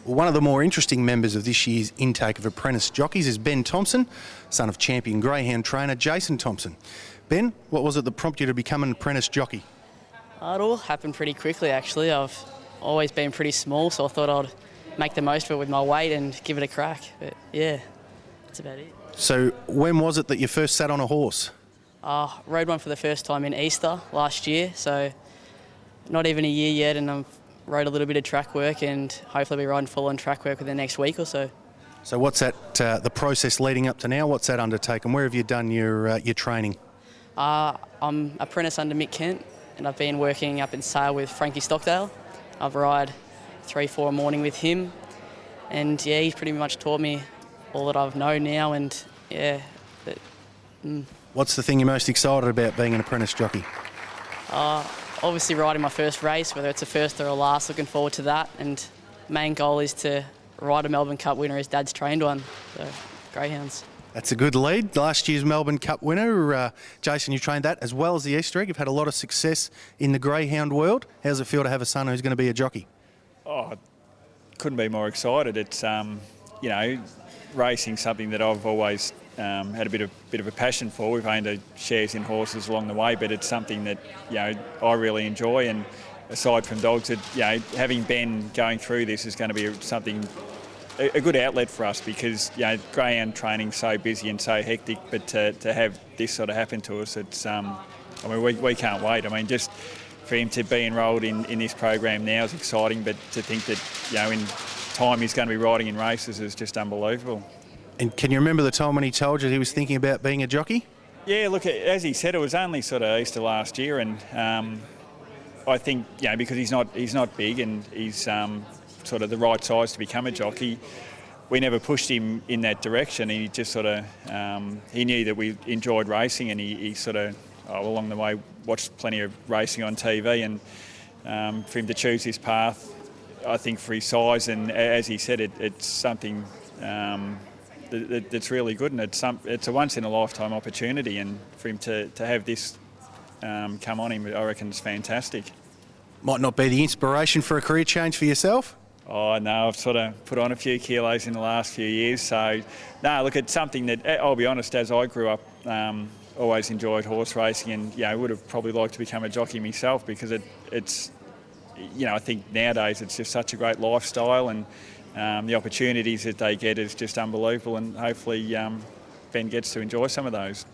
One of the more interesting members of this year's intake of apprentice jockeys is Ben Thompson, son of champion greyhound trainer Jason Thompson. Ben, what was it that prompted you to become an apprentice jockey? It all happened pretty quickly, actually. I've always been pretty small, so I thought I'd make the most of it with my weight and give it a crack. But yeah, that's about it. So when was it that you first sat on a horse? Rode one for the first time in Easter last year, so not even a year yet, and I've rode a little bit of track work and hopefully be riding full on track work within the next week or so. So what's that, the process leading up to now? What's that undertaken? Where have you done your training? I'm apprentice under Mick Kent, and I've been working up in Sale with Frankie Stockdale. I've ride 3-4 a morning with him, and yeah, he's pretty much taught me all that I've known now, and yeah. What's the thing you're most excited about being an apprentice jockey? Obviously riding my first race, whether it's a first or a last, looking forward to that, and main goal is to ride a Melbourne Cup winner. His dad's trained one, so greyhounds. That's a good lead. Last year's Melbourne Cup winner, Jason, you trained that as well as the Easter egg. You've had a lot of success in the greyhound world. How does it feel to have a son who's going to be a jockey? Oh, couldn't be more excited. It's racing something that I've always had a bit of a passion for. We've owned shares in horses along the way, but it's something that I really enjoy. And aside from dogs, having Ben going through this is going to be a good outlet for us, because greyhound training's so busy and so hectic. But to have this sort of happen to us, it's we can't wait. I mean, just for him to be enrolled in this program now is exciting, but to think that in time he's going to be riding in races is just unbelievable. And can you remember the time when he told you he was thinking about being a jockey? Yeah, look, as he said, it was only sort of Easter last year, and I think because he's not big and he's sort of the right size to become a jockey, we never pushed him in that direction. He just sort of he knew that we enjoyed racing, and he sort of along the way watched plenty of racing on TV, and for him to choose his path, I think for his size and as he said, it's something that's really good, and it's a once in a lifetime opportunity, and for him to have this come on him, I reckon it's fantastic. Might not be the inspiration for a career change for yourself? Oh no, I've sort of put on a few kilos in the last few years, so no, look, it's something that, I'll be honest, as I grew up, always enjoyed horse racing, and I would have probably liked to become a jockey myself, because it's I think nowadays it's just such a great lifestyle, and the opportunities that they get is just unbelievable, and hopefully Ben gets to enjoy some of those.